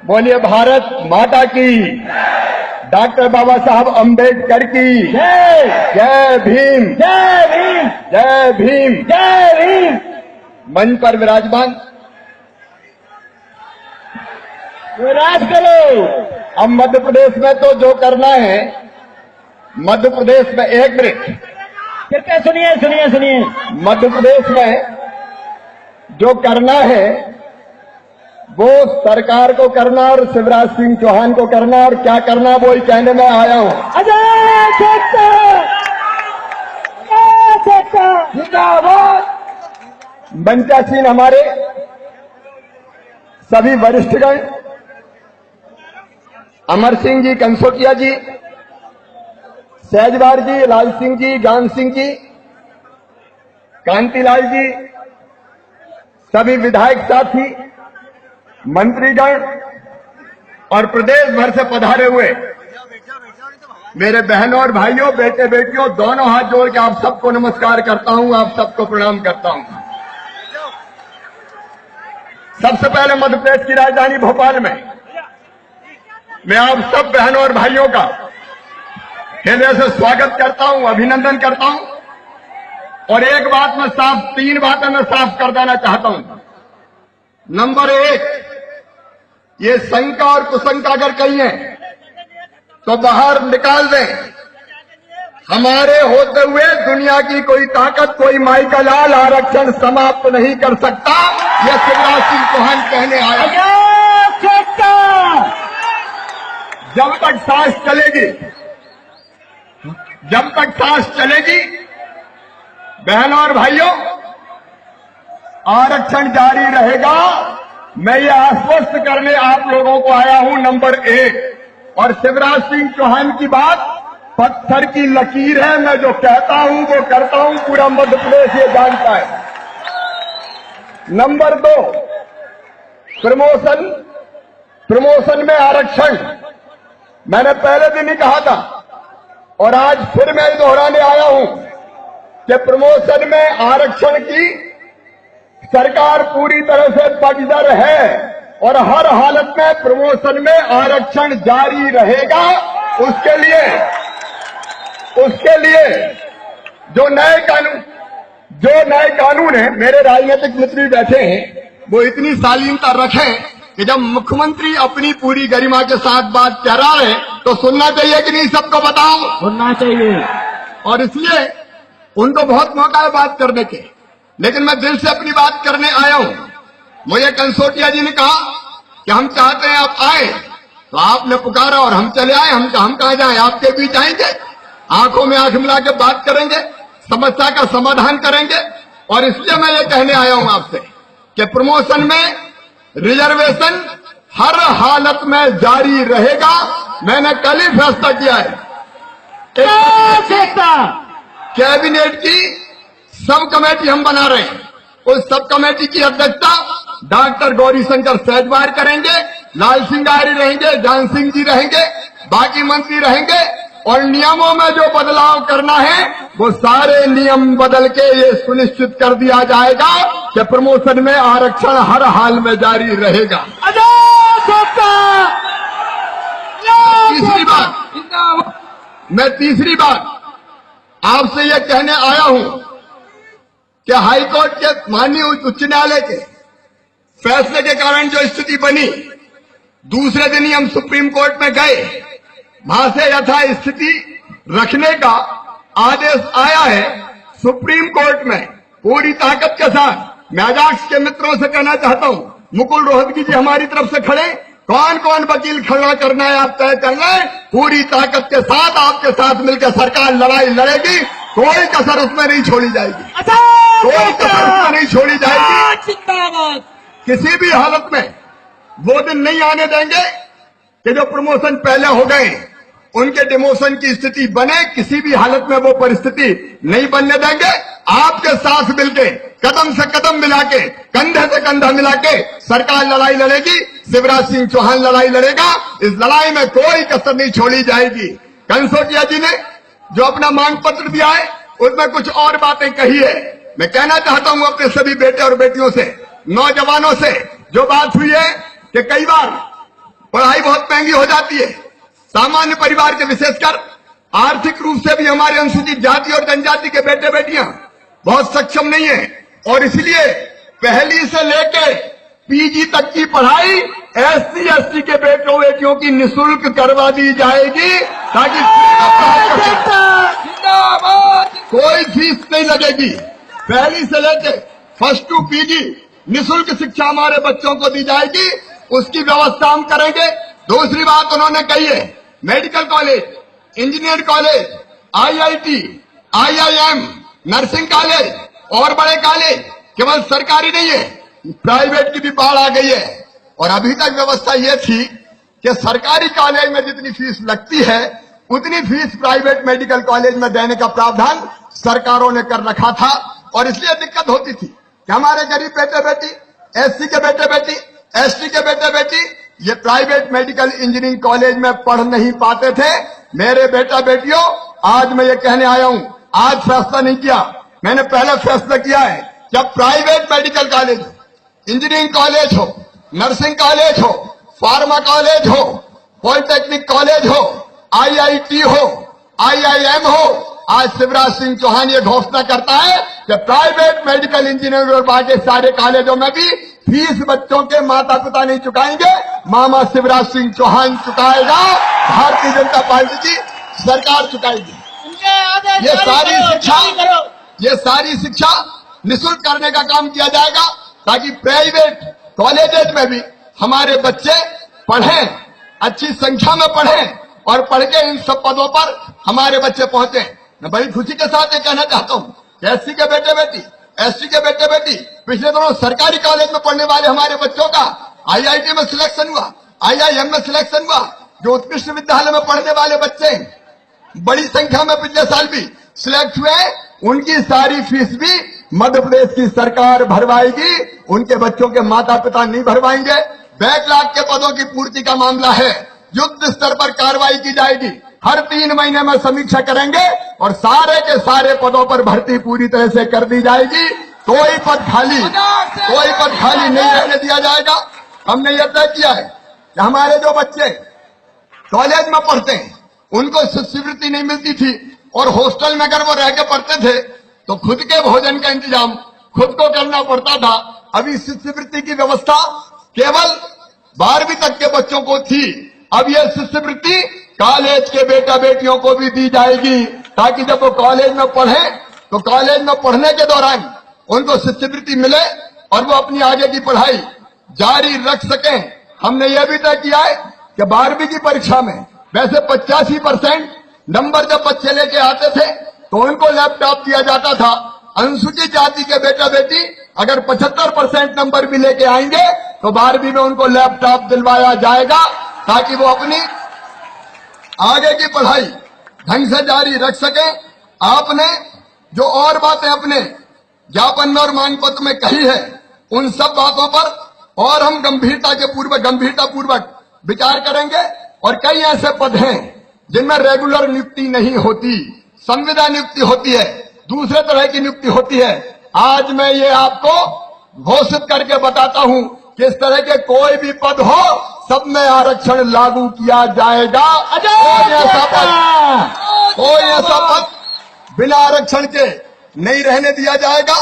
बोलिए भारत माता की, डॉक्टर बाबा साहब अम्बेडकर की जय जय भीम, जय भीम, जय भीम। जय भीम। मंच पर विराजमान राज करो। अब मध्य प्रदेश में तो जो करना है, मध्य प्रदेश में 1 मिनट, कृपया सुनिए सुनिए सुनिए। मध्य प्रदेश में जो करना है वो सरकार को करना और शिवराज सिंह चौहान को करना, और क्या करना वो ही कहने में आया हूं। अजय जिंदाबाद। मंचासीन हमारे सभी वरिष्ठगण, अमर सिंह जी, कंसोटिया जी, सहजवार जी, लाल सिंह जी, ज्ञान सिंह जी, कांतिलाल जी, सभी विधायक साथी, मंत्रीगण और प्रदेश भर से पधारे हुए मेरे बहनों और भाइयों, बेटे बेटियों, दोनों हाथ जोड़ के आप सबको नमस्कार करता हूं, आप सबको प्रणाम करता हूं। सबसे पहले मध्य प्रदेश की राजधानी भोपाल में मैं आप सब बहनों और भाइयों का हृदय से स्वागत करता हूं, अभिनंदन करता हूं। और एक बात मैं साफ, 3 बातें मैं साफ कर देना चाहता हूं। नंबर 1, ये शंका और कुशंका अगर कही है तो बाहर निकाल दें। हमारे होते हुए दुनिया की कोई ताकत, कोई माई का लाल आरक्षण समाप्त नहीं कर सकता, यह शिवराज सिंह चौहान कहने आया। जब तक सांस चलेगी, जब तक सांस चलेगी, बहनों और भाइयों, आरक्षण जारी रहेगा। मैं ये आश्वस्त करने आप लोगों को आया हूं, नंबर 1। और शिवराज सिंह चौहान की बात पत्थर की लकीर है, मैं जो कहता हूं वो करता हूं, पूरा मध्य प्रदेश ये जानता है। नंबर 2, प्रमोशन में आरक्षण, मैंने पहले दिन ही कहा था और आज फिर मैं दोहराने आया हूं कि प्रमोशन में आरक्षण की सरकार पूरी तरह से पक्षधर है और हर हालत में प्रमोशन में आरक्षण जारी रहेगा। उसके लिए जो नए कानून है, मेरे राजनीतिक मित्र भी बैठे हैं, वो इतनी शालीनता रखें कि जब मुख्यमंत्री अपनी पूरी गरिमा के साथ बात कह रहा है तो सुनना चाहिए कि नहीं, सबको बताओ, सुनना चाहिए। और इसलिए उनको बहुत मौका है बात करने के, लेकिन मैं दिल से अपनी बात करने आया हूं। मुझे कंसोटिया जी ने कहा कि हम चाहते हैं आप आए, तो आपने पुकारा और हम चले आए। हम कहां जाएं, आपके बीच आएंगे, आंखों में आंख मिला के बात करेंगे, समस्या का समाधान करेंगे। और इसलिए मैं ये कहने आया हूं आपसे कि प्रमोशन में रिजर्वेशन हर हालत में जारी रहेगा। मैंने कल ही फैसला किया है, कैबिनेट की सब कमेटी हम बना रहे हैं। उस सब कमेटी की अध्यक्षता डॉक्टर गौरीशंकर सहजवार करेंगे, लाल सिंह आर्य रहेंगे, जान सिंह जी रहेंगे, बाकी मंत्री रहेंगे। और नियमों में जो बदलाव करना है वो सारे नियम बदल के ये सुनिश्चित कर दिया जाएगा कि प्रमोशन में आरक्षण हर हाल में जारी रहेगा। तीसरी बात आपसे यह कहने आया हूं कि हाईकोर्ट के माननीय उच्च न्यायालय के फैसले के कारण जो स्थिति बनी, दूसरे दिन ही हम सुप्रीम कोर्ट में गए, वहां से यथास्थिति रखने का आदेश आया है सुप्रीम कोर्ट में पूरी ताकत के साथ। मैं अजाक्स के मित्रों से कहना चाहता हूं, मुकुल रोहतगी जी हमारी तरफ से खड़े, कौन कौन वकील खड़ा करना है आप तय कर लें, पूरी ताकत के साथ आपके साथ मिलकर सरकार लड़ाई लड़ेगी, कोई कसर उसमें नहीं छोड़ी जाएगी, कोई कसर उसमें नहीं छोड़ी जाएगी। किसी भी हालत में वो दिन नहीं आने देंगे कि जो प्रमोशन पहले हो गए उनके डिमोशन की स्थिति बने, किसी भी हालत में वो परिस्थिति नहीं बनने देंगे। आपके साथ मिलके, कदम से कदम मिला के, कंधे से कंधा मिला के सरकार लड़ाई लड़ेगी, शिवराज सिंह चौहान लड़ाई लड़ेगा। इस लड़ाई में कोई कसर नहीं छोड़ी जाएगी। कंसोटिया जी ने जो अपना मांग पत्र दिया है उसमें कुछ और बातें कही है। मैं कहना चाहता हूं अपने सभी बेटे और बेटियों से, नौजवानों से, जो बात हुई है कि कई बार पढ़ाई बहुत महंगी हो जाती है। सामान्य परिवार के विशेषकर आर्थिक रूप से भी हमारे अनुसूचित जाति और जनजाति के बेटे बेटियां बहुत सक्षम नहीं है, और इसलिए पहली से लेकर पीजी तक की पढ़ाई एससी एसटी के बेटों बेटियों की निःशुल्क करवा दी जाएगी, ताकि कोई फीस नहीं लगेगी। पहली से लेकर फर्स्ट टू पीजी निःशुल्क शिक्षा हमारे बच्चों को दी जाएगी, उसकी व्यवस्था हम करेंगे। दूसरी बात उन्होंने कही है, medical college, engineer college, IIT, IIM, nursing college और बड़े कॉलेज केवल सरकारी नहीं है, प्राइवेट की भी बाढ़ आ गई है। और अभी तक व्यवस्था यह थी कि सरकारी कॉलेज में जितनी फीस लगती है उतनी फीस प्राइवेट मेडिकल कॉलेज में देने का प्रावधान सरकारों ने कर रखा था, और इसलिए दिक्कत होती थी कि हमारे गरीब बेटे बेटी, एससी के बेटे बेटी, एसटी के बेटे बेटी ये प्राइवेट मेडिकल इंजीनियरिंग कॉलेज में पढ़ नहीं पाते थे। मेरे बेटा बेटियों, आज मैं ये कहने आया हूं, आज फैसला नहीं किया, मैंने पहले फैसला किया है कि अब private medical college, engineering college हो, नर्सिंग कॉलेज हो, फार्मा कॉलेज हो, पॉलिटेक्निक कॉलेज हो, आईआईटी हो, आईआईएम हो, आज शिवराज सिंह चौहान ये घोषणा करता है कि प्राइवेट मेडिकल इंजीनियरिंग और बाकी सारे कॉलेजों में भी फीस बच्चों के माता पिता नहीं चुकाएंगे, मामा शिवराज सिंह चौहान चुकाएगा, भारतीय जनता पार्टी की सरकार चुकाएगी। ये सारी शिक्षा निःशुल्क करने का काम किया जाएगा, ताकि प्राइवेट कॉलेजेस में भी हमारे बच्चे पढ़ें, अच्छी संख्या में पढ़ें और पढ़ के इन सब पदों पर हमारे बच्चे पहुंचे। मैं बड़ी खुशी के साथ ये कहना चाहता हूं कि एससी के बेटे बेटी, एसटी के बेटे बेटी, पिछले दिनों सरकारी कॉलेज में पढ़ने वाले हमारे बच्चों का आईआईटी में सिलेक्शन हुआ, आईआईएम में सिलेक्शन हुआ। जो उत्कृष्ट विद्यालय में पढ़ने वाले बच्चे बड़ी संख्या में पिछले साल भी सिलेक्ट हुए, उनकी सारी फीस भी मध्य प्रदेश की सरकार भरवाएगी, उनके बच्चों के माता पिता नहीं भरवाएंगे। बैकलॉग के पदों की पूर्ति का मामला है, युद्ध स्तर पर कार्रवाई की जाएगी, हर 3 महीने में समीक्षा करेंगे और सारे के सारे पदों पर भर्ती पूरी तरह से कर दी जाएगी। कोई पद खाली नहीं रहने दिया जाएगा। हमने यह तय किया है कि हमारे जो बच्चे कॉलेज में पढ़ते हैं उनको शिष्यवृत्ति नहीं मिलती थी, और हॉस्टल में अगर वो रह के पढ़ते थे तो खुद के भोजन का इंतजाम खुद को करना पड़ता था। अभी शिष्यवृत्ति की व्यवस्था केवल 12वीं तक के बच्चों को थी, अब यह शिष्यवृत्ति कॉलेज के बेटा बेटियों को भी दी जाएगी, ताकि जब वो कॉलेज में पढ़े तो कॉलेज में पढ़ने के दौरान उनको शिष्यवृत्ति मिले और वो अपनी आगे की पढ़ाई जारी रख सकें। हमने यह भी तय किया है कि 12वीं की परीक्षा में वैसे 85% नंबर जब बच्चे लेके आते थे तो उनको लैपटॉप दिया जाता था। अनुसूचित जाति के बेटा बेटी अगर 75% नंबर भी लेके आएंगे तो 12वीं में उनको लैपटॉप दिलवाया जाएगा, ताकि वो अपनी आगे की पढ़ाई ढंग से जारी रख सके। आपने जो और बातें अपने ज्ञापन में और मांग पत्र में कही है, उन सब बातों पर और हम गंभीरता पूर्वक विचार करेंगे। और कई ऐसे पद हैं जिनमें रेगुलर नियुक्ति नहीं होती, संविदा नियुक्ति होती है, दूसरे तरह की नियुक्ति होती है। आज मैं ये आपको घोषित करके बताता हूं कि इस तरह के कोई भी पद हो, सब में आरक्षण लागू किया जाएगा। कोई ऐसा पद बिना आरक्षण के नहीं रहने दिया जाएगा।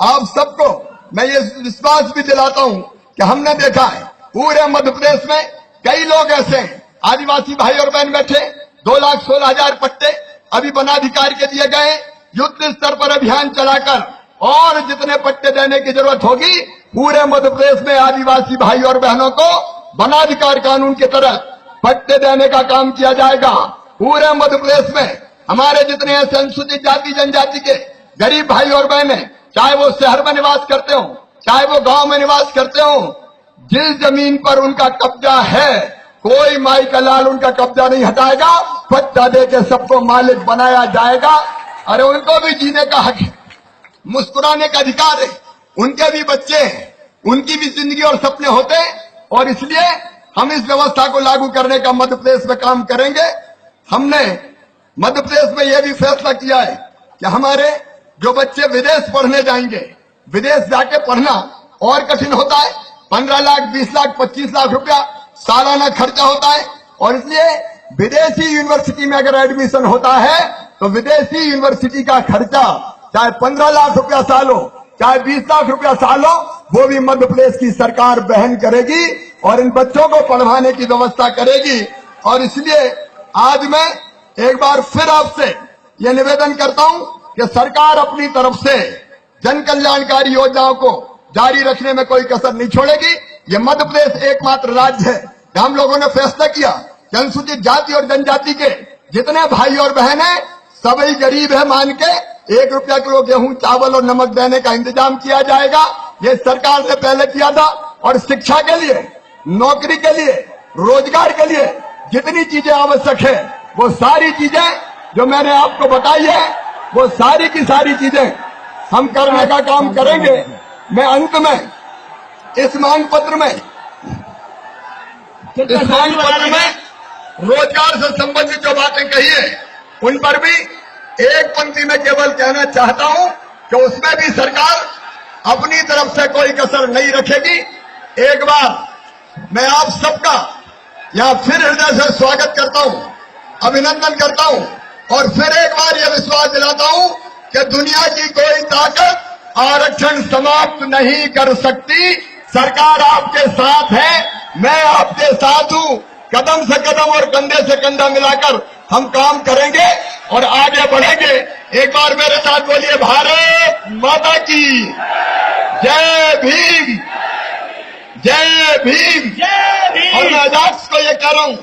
आप सबको मैं ये विश्वास भी दिलाता हूं कि हमने देखा है पूरे मध्य प्रदेश में कई लोग ऐसे हैं, आदिवासी भाई और बहन बैठे, 2,16,000 पट्टे अभी वनाधिकार के दिए गए। युद्ध स्तर पर अभियान चलाकर और जितने पट्टे देने की जरूरत होगी, पूरे मध्य प्रदेश में आदिवासी भाई और बहनों को वनाधिकार कानून की तरह पट्टे देने का काम किया जाएगा। पूरे मध्य प्रदेश में हमारे जितने ऐसे अनुसूचित जाति जनजाति के गरीब भाई और बहनें, चाहे वो शहर में निवास करते हो, चाहे वो गांव में निवास करते हो, जिस जमीन पर उनका कब्जा है, कोई माई का लाल उनका कब्जा नहीं हटाएगा, पट्टा देके सबको मालिक बनाया जाएगा। अरे उनको भी जीने का हक है, मुस्कुराने का अधिकार है, उनके भी बच्चे हैं, उनकी भी जिंदगी और सपने होते हैं, और इसलिए हम इस व्यवस्था को लागू करने का मध्य प्रदेश में काम करेंगे। हमने मध्य प्रदेश में यह भी फैसला किया है कि हमारे जो बच्चे विदेश पढ़ने जाएंगे, विदेश जाके पढ़ना और कठिन होता है, 15 लाख, 20 लाख, 25 लाख रुपया सालाना खर्चा होता है। और इसलिए विदेशी यूनिवर्सिटी में अगर एडमिशन होता है तो विदेशी यूनिवर्सिटी का खर्चा चाहे 15 लाख रुपया साल हो, चाहे 20 लाख रुपया साल हो, वो भी मध्य प्रदेश की सरकार वहन करेगी और इन बच्चों को पढ़वाने की व्यवस्था करेगी। और इसलिए आज मैं एक बार फिर आपसे ये निवेदन करता हूं कि सरकार अपनी तरफ से जन कल्याणकारी योजनाओं को जारी रखने में कोई कसर नहीं छोड़ेगी। ये मध्य प्रदेश एकमात्र राज्य है कि हम लोगों ने फैसला किया कि अनुसूचित जाति और जनजाति के जितने भाई और बहन हैं सभी गरीब है मान के 1 रुपया किलो गेहूं, चावल और नमक देने का इंतजाम किया जाएगा। ये सरकार ने पहले किया था। और शिक्षा के लिए, नौकरी के लिए, रोजगार के लिए जितनी चीजें आवश्यक है वो सारी चीजें जो मैंने आपको बताई है वो सारी की सारी चीजें हम करने का काम करेंगे। मैं अंत में इस मांग पत्र में रोजगार से संबंधित जो बातें कही है उन पर भी एक पंक्ति में केवल कहना चाहता हूं कि उसमें भी सरकार अपनी तरफ से कोई कसर नहीं रखेगी। एक बार मैं आप सबका यहां फिर हृदय से स्वागत करता हूं, अभिनंदन करता हूं और फिर एक बार यह विश्वास दिलाता हूं कि दुनिया की कोई ताकत आरक्षण समाप्त नहीं कर सकती। सरकार आपके साथ है, मैं आपके साथ हूं। कदम से कदम और कंधे से कंधा मिलाकर हम काम करेंगे और आगे बढ़ेंगे। एक बार मेरे साथ बोलिए, भारत माता की जय भीम, जय भीम। जय भीम। और मैं अजाक्स को ये कह रहा हूं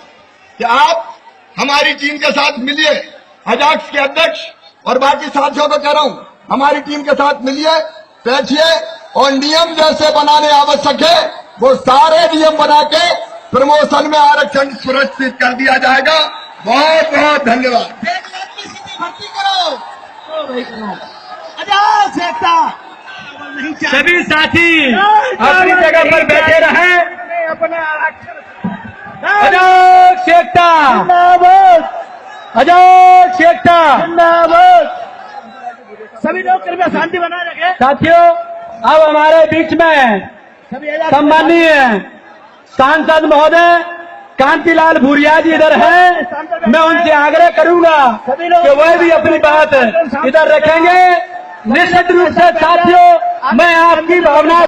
कि आप हमारी टीम के साथ मिलिए। अजाक्स के अध्यक्ष और बाकी साथियों को कह रहा हूं, हमारी टीम के साथ मिलिए, बैठिए और नियम जैसे बनाने आवश्यक है वो सारे नियम बना के प्रमोशन में आरक्षण सुनिश्चित कर दिया जाएगा। बहुत बहुत धन्यवाद। भर्ती करो। आजाद एकता। सभी साथी अपनी जगह पर बैठे रहें। अपने आरक्षण आजाद एकता, जिंदाबाद, आजाद एकता। जिंदाबाद। सभी लोग कृपया शांति बनाए रखें। साथियों, अब हमारे बीच में सभी आजाद सम्माननीय सांसद महोदय कांतिलाल भूरिया जी इधर हैं। मैं उनसे आग्रह करूंगा कि वह भी अपनी बात इधर रखेंगे। निश्चित रूप से साथियों, मैं आपकी भावना